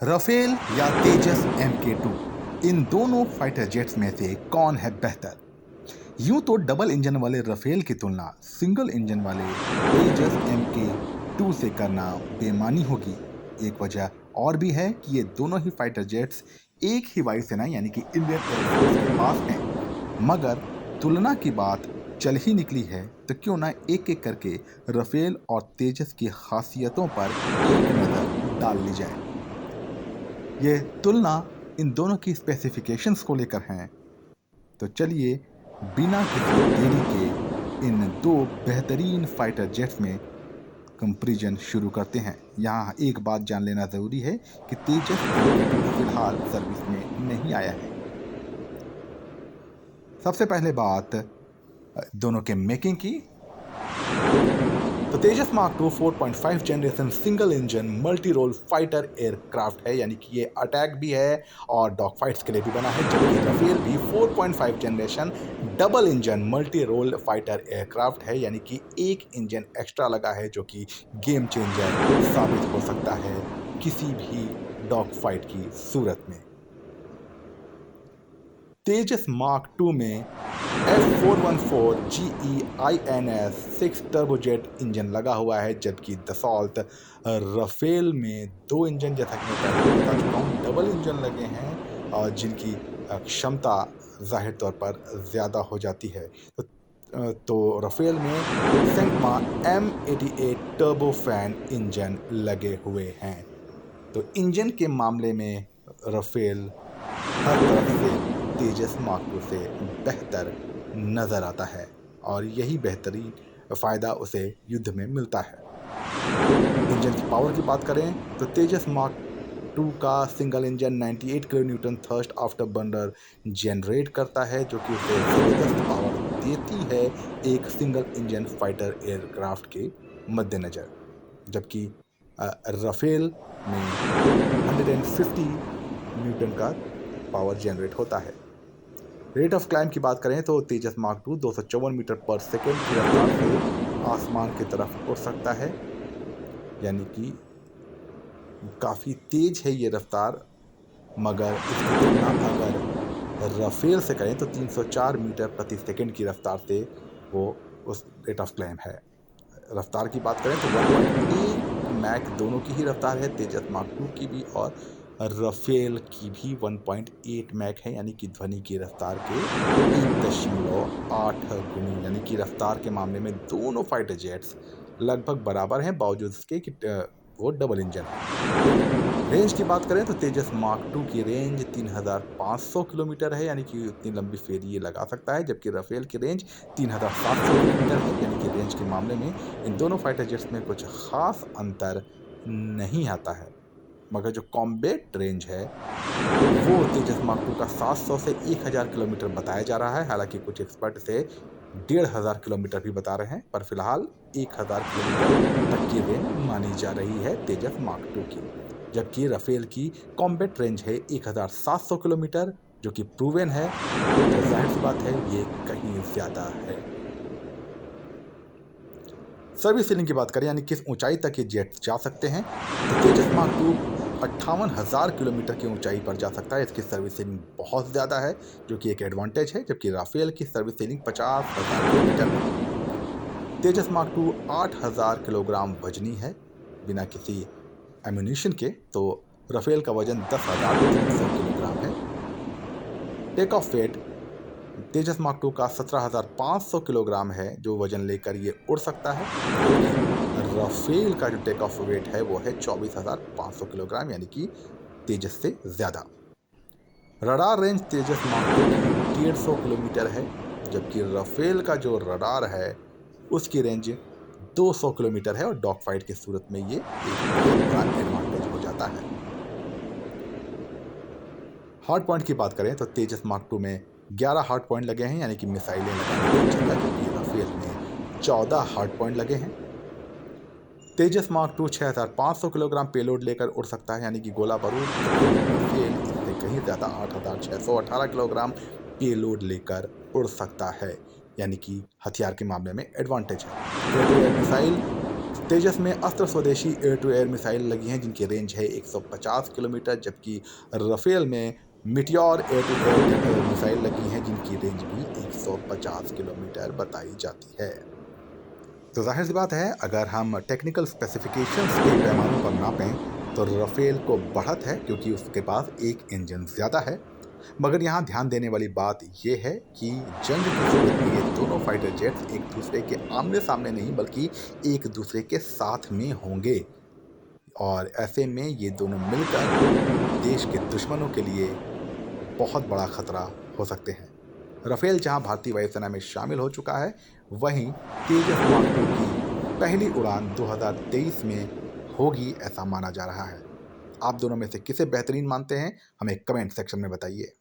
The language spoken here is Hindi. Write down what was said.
राफेल या तेजस MK2, इन दोनों फाइटर जेट्स में से कौन है बेहतर? यूं तो डबल इंजन वाले राफेल की तुलना सिंगल इंजन वाले तेजस MK2 से करना बेमानी होगी। एक वजह और भी है कि ये दोनों ही फाइटर जेट्स एक ही वायुसेना यानी कि इंडियन एयरफोर्स के पास हैं। मगर तुलना की बात चल ही निकली है तो क्यों ना एक एक करके राफेल और तेजस की खासियतों पर एक नजर डाल ली जाए। ये तुलना इन दोनों की स्पेसिफिकेशंस को लेकर हैं। तो चलिए बिना किसी देरी के इन दो बेहतरीन फाइटर जेट्स में कंपैरिजन शुरू करते हैं। यहाँ एक बात जान लेना जरूरी है कि तेजस MK2 फिलहाल सर्विस में नहीं आया है। सबसे पहले बात दोनों के मेकिंग की। तो Tejas mark two 4.5 generation single engine multi role fighter aircraft है, यानी कि ये अटैक भी है और डॉग फाइट्स के लिए भी बना है। जबकि राफेल भी 4.5 generation double engine multi role fighter aircraft है, यानी कि एक इंजन एक्स्ट्रा लगा है जो कि गेम चेंजर साबित हो सकता है किसी भी डॉग फाइट की सूरत में। तेजस मार्क टू में F414 GE-INS 6 टर्बोजेट इंजन लगा हुआ है, जबकि दसॉल्ट राफेल में दो इंजन, जैसा कि मैं पहले बता चुका हूँ, डबल इंजन लगे हैं और जिनकी क्षमता जाहिर तौर पर ज़्यादा हो जाती है। तो राफेल में सेंटमा M88 टर्बोफैन इंजन लगे हुए हैं। तो इंजन के मामले में राफेल हर तरफ से तेजस मार्क टू से बेहतर नजर आता है और यही बेहतरीन फायदा उसे युद्ध में मिलता है। इंजन की पावर की बात करें तो तेजस मार्क टू का single engine 98 kilo newton thrust afterburner generate करता है, जो कि उसे जबरदस्त पावर देती है एक सिंगल इंजन फाइटर एयरक्राफ्ट के मद्देनजर। जबकि राफेल में 150 न्यूटन का पावर जनरेट होता है। रेट ऑफ क्लाइंब की बात करें तो तेजस मार्क टू 254 मीटर पर सेकेंड की रफ्तार से आसमान की तरफ उड़ सकता है, यानी कि काफ़ी तेज है ये रफ्तार। मगर इसकी तुलना अगर राफेल से करें तो 304 मीटर प्रति सेकेंड की रफ्तार से वो उस रेट ऑफ क्लाइंब है। रफ्तार की बात करें तो 1.8 मैक दोनों की ही रफ्तार है, तेजस मार्क टू की भी और राफेल की भी 1.8 मैक है, यानी कि ध्वनि की रफ्तार के 1.8 गुनी, यानी कि रफ्तार के मामले में दोनों फाइटर जेट्स लगभग बराबर हैं, बावजूद इसके कि वो डबल इंजन है। रेंज की बात करें तो तेजस मार्क टू की रेंज 3500 किलोमीटर है, यानी कि उतनी लंबी फेरी ये लगा सकता है। जबकि राफेल की रेंज 3700 किलोमीटर है, यानी कि रेंज के मामले में इन दोनों फाइटर जेट्स में कुछ खास अंतर नहीं आता है। मगर जो कॉम्बैट रेंज है वो तेजस मार्क टू का 700 से 1000 किलोमीटर बताया जा रहा है। हालांकि कुछ एक्सपर्ट इसे 1500 किलोमीटर भी बता रहे हैं, पर फिलहाल 1000 किलोमीटर तक की रेंज मानी जा रही है तेजस मार्क टू की। जबकि राफेल की कॉम्बैट रेंज है 1700 किलोमीटर, जो कि प्रूवन है, तो जाहिर सी बात है ये कहीं ज़्यादा है। सर्विस सीलिंग की बात करें, यानी किस ऊंचाई तक ये जेट जा सकते हैं, तो तेजस मार्क टू 58,000 किलोमीटर की ऊंचाई पर जा सकता है। इसकी सर्विस सीलिंग बहुत ज़्यादा है, जो कि एक एडवांटेज है। जबकि राफेल की सर्विस सीलिंग 50,000 किलोमीटर है। तेजस मार्क टू 8,000 किलोग्राम वजनी है बिना किसी एम्यूनिशन के, तो राफेल का वजन 10,300 किलोग्राम है। Take off weight Tejas mark two का 17,500 किलोग्राम है, जो वजन लेकर ये उड़ सकता है। राफेल का जो टेक ऑफ वेट है वो है 24,500 किलोग्राम, यानी कि तेजस से ज़्यादा। Radar range Tejas mark two की 150 किलोमीटर है, जबकि राफेल का जो रडार है उसकी रेंज 200 किलोमीटर है और डॉग फाइट की सूरत में ये एक बहुत बड़ा एडवांटेज हो जाता है। हार्ड पॉइंट की बात करें तो तेजस मार्क टू में 11 हार्ड पॉइंट लगे हैं, यानी कि मिसाइलें लगाने की जगह, जबकि राफेल में 14 हार्ड पॉइंट लगे हैं। तेजस मार्क टू 6,500 किलोग्राम पेलोड लेकर उड़ सकता है, यानी कि गोला बारूद। राफेल इससे कहीं ज़्यादा 8,618 किलोग्राम पेलोड लेकर उड़ सकता है, यानी कि हथियार के मामले में एडवांटेज है। मिसाइल तेजस में अस्त्र स्वदेशी एयर टू एयर मिसाइल लगी हैं जिनकी रेंज है 150 किलोमीटर, जबकि राफेल में meteor air to air missile लगी हैं जिनकी रेंज भी 150 किलोमीटर बताई जाती है। तो जाहिर सी बात है, अगर हम टेक्निकल स्पेसिफिकेशंस के पैमानों पर नापें तो राफेल को बढ़त है क्योंकि उसके पास एक इंजन ज़्यादा है। मगर यहाँ ध्यान देने वाली बात यह है कि जंग की सूरत में ये दोनों फाइटर जेट्स एक दूसरे के आमने सामने नहीं बल्कि एक दूसरे के साथ में होंगे, और ऐसे में ये दोनों मिलकर देश के दुश्मनों के लिए बहुत बड़ा खतरा हो सकते हैं। राफेल जहां भारतीय वायुसेना में शामिल हो चुका है, वहीं तेजस मार्क टू की पहली उड़ान 2023 में होगी ऐसा माना जा रहा है। आप दोनों में से किसे बेहतरीन मानते हैं, हमें कमेंट सेक्शन में बताइए।